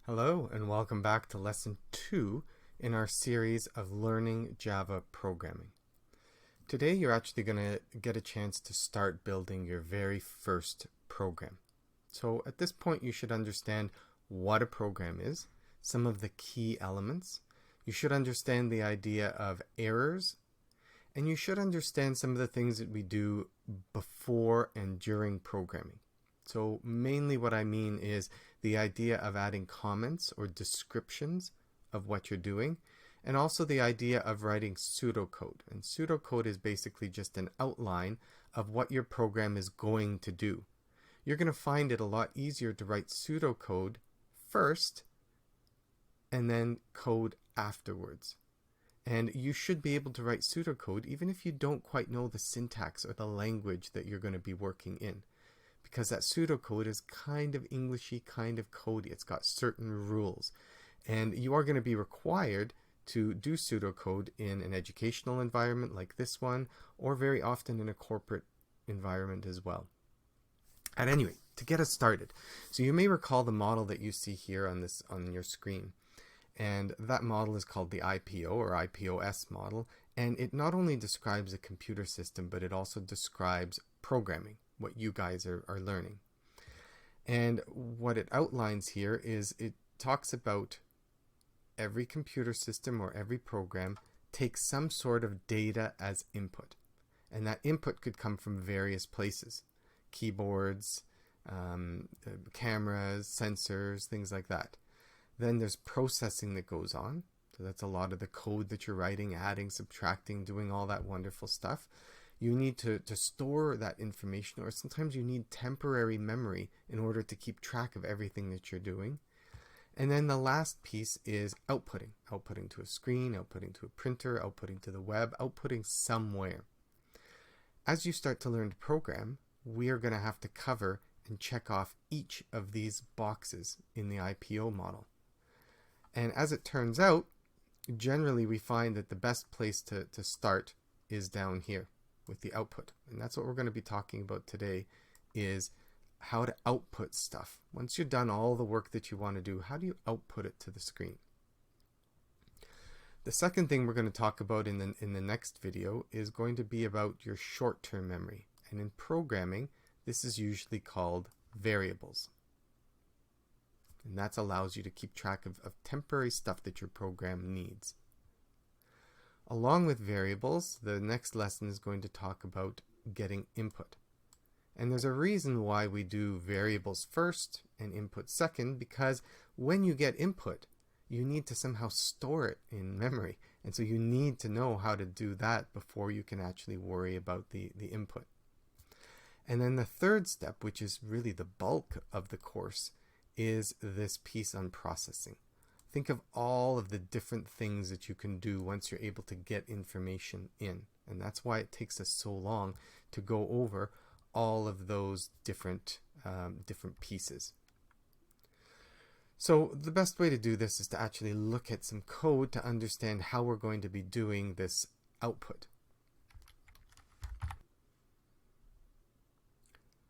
Hello and welcome back to Lesson 2 in our series of Learning Java Programming. Today you're actually going to get a chance to start building your very first program. So at this point you should understand what a program is, some of the key elements. You should understand the idea of errors, and you should understand some of the things that we do before and during programming. So mainly what I mean is the idea of adding comments or descriptions of what you're doing, and also the idea of writing pseudocode. And pseudocode is basically just an outline of what your program is going to do. You're going to find it a lot easier to write pseudocode first and then code afterwards. And you should be able to write pseudocode even if you don't quite know the syntax or the language that you're going to be working in, because that pseudocode is kind of Englishy, kind of codey. It's got certain rules. And you are going to be required to do pseudocode in an educational environment like this one, or very often in a corporate environment as well. At any rate, to get us started, so you may recall the model that you see here on your screen. And that model is called the IPO or IPOS model. And it not only describes a computer system, but it also describes programming, what you guys are learning. And what it outlines here is it talks about every computer system or every program takes some sort of data as input. And that input could come from various places. Keyboards, cameras, sensors, things like that. Then there's processing that goes on. So that's a lot of the code that you're writing, adding, subtracting, doing all that wonderful stuff. You need to store that information, or sometimes you need temporary memory in order to keep track of everything that you're doing. And then the last piece is outputting. Outputting to a screen, outputting to a printer, outputting to the web, outputting somewhere. As you start to learn to program, we are going to have to cover and check off each of these boxes in the IPO model. And as it turns out, generally we find that the best place to start is down here with the output. And that's what we're going to be talking about today, is how to output stuff. Once you've done all the work that you want to do, how do you output it to the screen? The second thing we're going to talk about in the next video is going to be about your short-term memory. And in programming, this is usually called variables. And that allows you to keep track of temporary stuff that your program needs. Along with variables, the next lesson is going to talk about getting input. And there's a reason why we do variables first and input second, because when you get input, you need to somehow store it in memory. And so you need to know how to do that before you can actually worry about the input. And then the third step, which is really the bulk of the course, is this piece on processing. Think of all of the different things that you can do once you're able to get information in. And that's why it takes us so long to go over all of those different pieces. So the best way to do this is to actually look at some code to understand how we're going to be doing this output.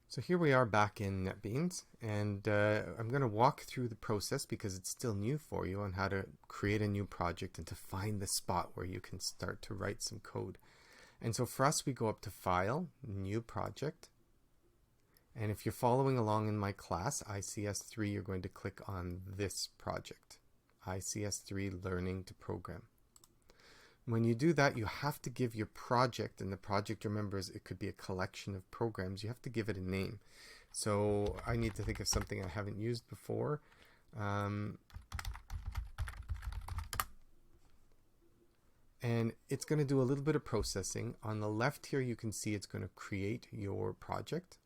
So here we are back in NetBeans, and I'm going to walk through the process because it's still new for you on how to create a new project and to find the spot where you can start to write some code. And so for us, we go up to File, New Project. And if you're following along in my class, ICS3, you're going to click on this project, ICS3 Learning to Program. When you do that, you have to give your project, and the project, remember, it could be a collection of programs. You have to give it a name. So I need to think of something I haven't used before. And it's going to do a little bit of processing. On the left here, you can see it's going to create your project.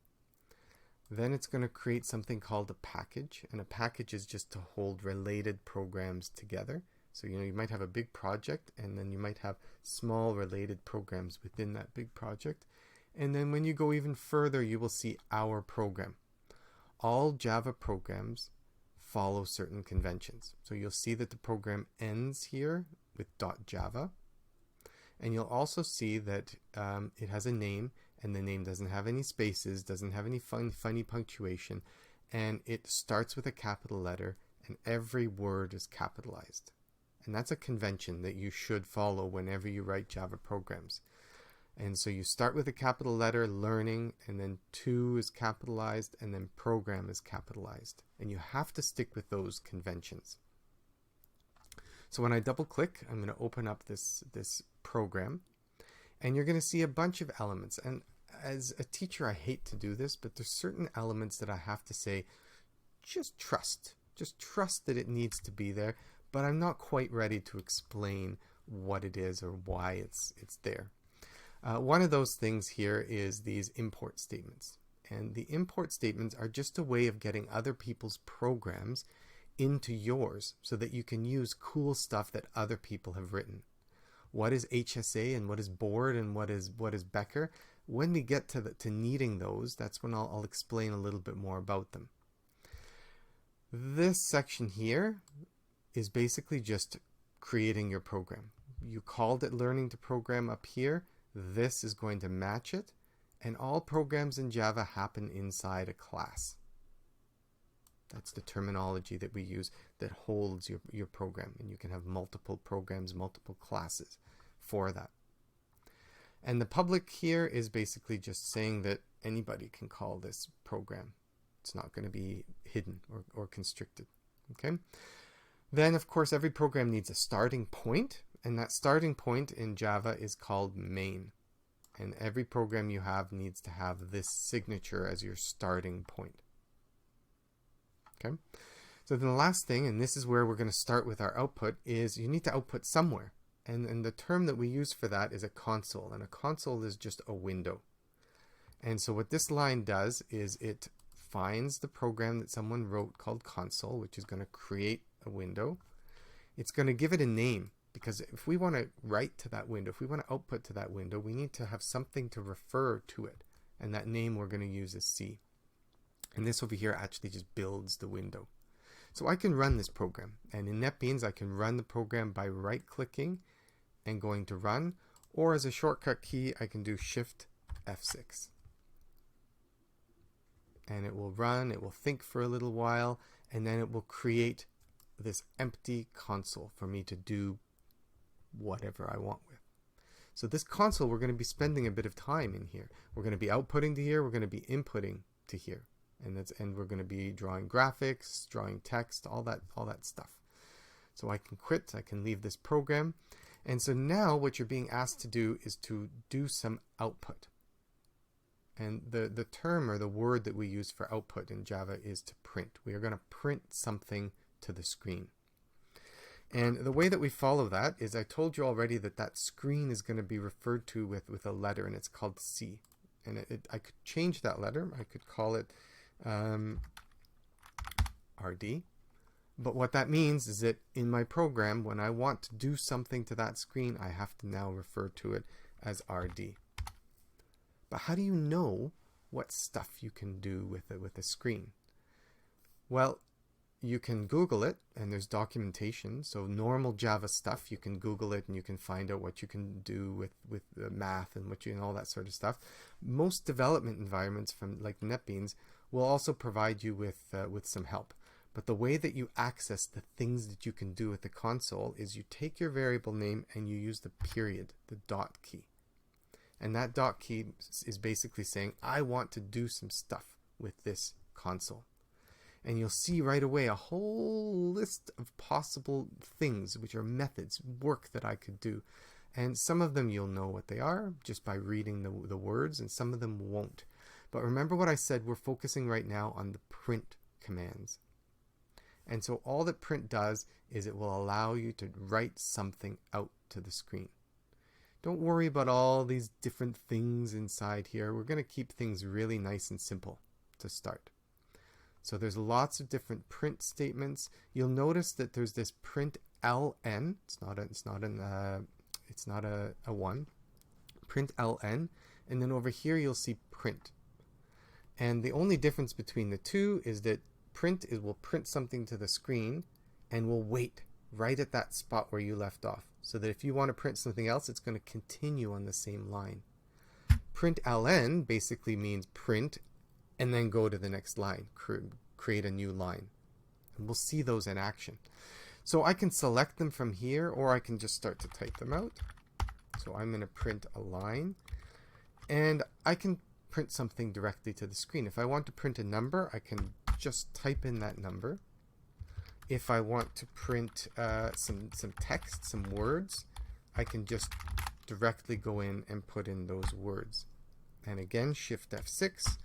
Then it's going to create something called a package. And a package is just to hold related programs together. So, you might have a big project, and then you might have small related programs within that big project. And then when you go even further, you will see our program. All Java programs follow certain conventions. So you'll see that the program ends here with .java. And you'll also see that it has a name, and the name doesn't have any spaces, doesn't have any funny punctuation, and it starts with a capital letter and every word is capitalized. And that's a convention that you should follow whenever you write Java programs. And so you start with a capital letter, learning, and then to is capitalized, and then program is capitalized. And you have to stick with those conventions. So when I double click, I'm going to open up this program, and you're going to see a bunch of elements. And as a teacher, I hate to do this, but there's certain elements that I have to say, just trust that it needs to be there, but I'm not quite ready to explain what it is or why it's there. One of those things here is these import statements. And the import statements are just a way of getting other people's programs into yours so that you can use cool stuff that other people have written. What is HSA and what is board and what is Becker? When we get to needing those, that's when I'll explain a little bit more about them. This section here is basically just creating your program. You called it learning to program up here. This is going to match it, and all programs in Java happen inside a class. That's the terminology that we use that holds your program, and you can have multiple programs, multiple classes for that. And the public here is basically just saying that anybody can call this program. It's not going to be hidden or constricted. Okay. Then, of course, every program needs a starting point, and that starting point in Java is called main. And every program you have needs to have this signature as your starting point. Okay. So then the last thing, and this is where we're going to start with our output, is you need to output somewhere. And the term that we use for that is a console. And a console is just a window. And so what this line does is it finds the program that someone wrote called console, which is going to create a window. It's going to give it a name, because if we want to write to that window, if we want to output to that window, we need to have something to refer to it. And that name we're going to use is C. And this over here actually just builds the window. So I can run this program. And in NetBeans, I can run the program by right-clicking and going to run. Or as a shortcut key, I can do Shift F6. And it will run, it will think for a little while, and then it will create this empty console for me to do whatever I want with. So this console, we're going to be spending a bit of time in here. We're going to be outputting to here, we're going to be inputting to here. And we're going to be drawing graphics, drawing text, all that stuff. So I can quit, I can leave this program. And so now what you're being asked to do is to do some output. And the term or the word that we use for output in Java is to print. We are going to print something to the screen. And the way that we follow that is, I told you already that screen is going to be referred to with a letter, and it's called C. And I could change that letter. I could call it RD. But what that means is that in my program, when I want to do something to that screen, I have to now refer to it as RD. But how do you know what stuff you can do with a screen? Well, you can Google it, and there's documentation. So normal Java stuff, you can Google it and you can find out what you can do with the math and all that sort of stuff. Most development environments from like NetBeans will also provide you with some help. But the way that you access the things that you can do with the console is you take your variable name and you use the period, the dot key. And that dot key is basically saying, I want to do some stuff with this console. And you'll see right away a whole list of possible things, which are methods, work that I could do. And some of them you'll know what they are just by reading the words, and some of them won't. But remember what I said, we're focusing right now on the print commands. And so all that print does is it will allow you to write something out to the screen. Don't worry about all these different things inside here. We're going to keep things really nice and simple to start. So there's lots of different print statements. You'll notice that there's this print ln. It's not a one. Print ln, and then over here you'll see print. And the only difference between the two is that print will print something to the screen and will wait right at that spot where you left off. So that if you want to print something else, it's going to continue on the same line. Print ln basically means print and then go to the next line, create a new line. And we'll see those in action. So I can select them from here, or I can just start to type them out. So I'm going to print a line, and I can print something directly to the screen. If I want to print a number, I can just type in that number. If I want to print some text, some words, I can just directly go in and put in those words. And again, Shift F6,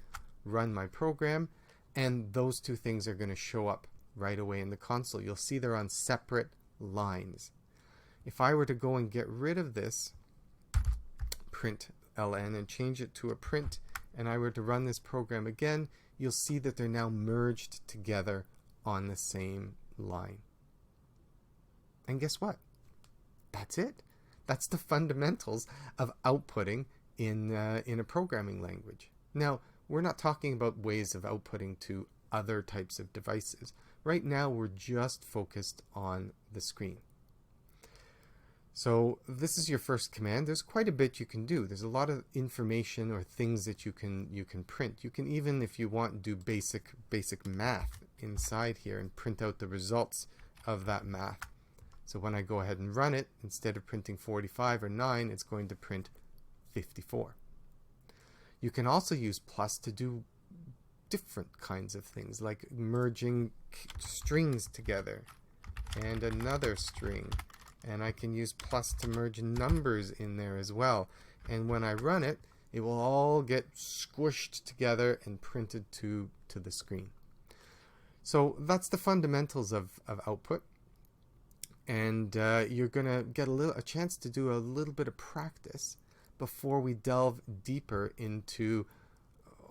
run my program, and those two things are going to show up right away in the console. You'll see they're on separate lines. If I were to go and get rid of this print ln and change it to a print, and I were to run this program again, you'll see that they're now merged together on the same line. And guess what? That's it. That's the fundamentals of outputting in a programming language. Now, we're not talking about ways of outputting to other types of devices. Right now, we're just focused on the screen. So this is your first command. There's quite a bit you can do. There's a lot of information or things that you can print. You can even, if you want, do basic math inside here and print out the results of that math. So when I go ahead and run it, instead of printing 45 or 9, it's going to print 54. You can also use plus to do different kinds of things, like merging strings together and another string. And I can use plus to merge numbers in there as well. And when I run it, it will all get squished together and printed to the screen. So that's the fundamentals of output. And you're going to get a chance to do a little bit of practice before we delve deeper into,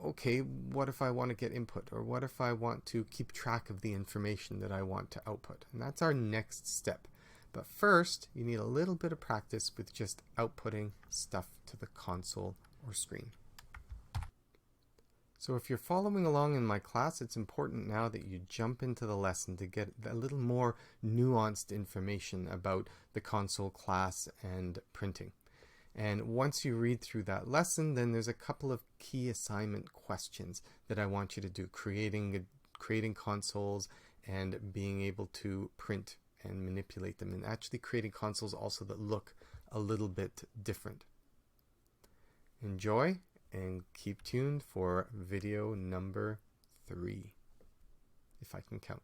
okay, what if I want to get input, or what if I want to keep track of the information that I want to output? And that's our next step. But first, you need a little bit of practice with just outputting stuff to the console or screen. So if you're following along in my class, it's important now that you jump into the lesson to get a little more nuanced information about the console class and printing. And once you read through that lesson, then there's a couple of key assignment questions that I want you to do, creating consoles and being able to print and manipulate them, and actually creating consoles also that look a little bit different. Enjoy and keep tuned for video number 3, if I can count.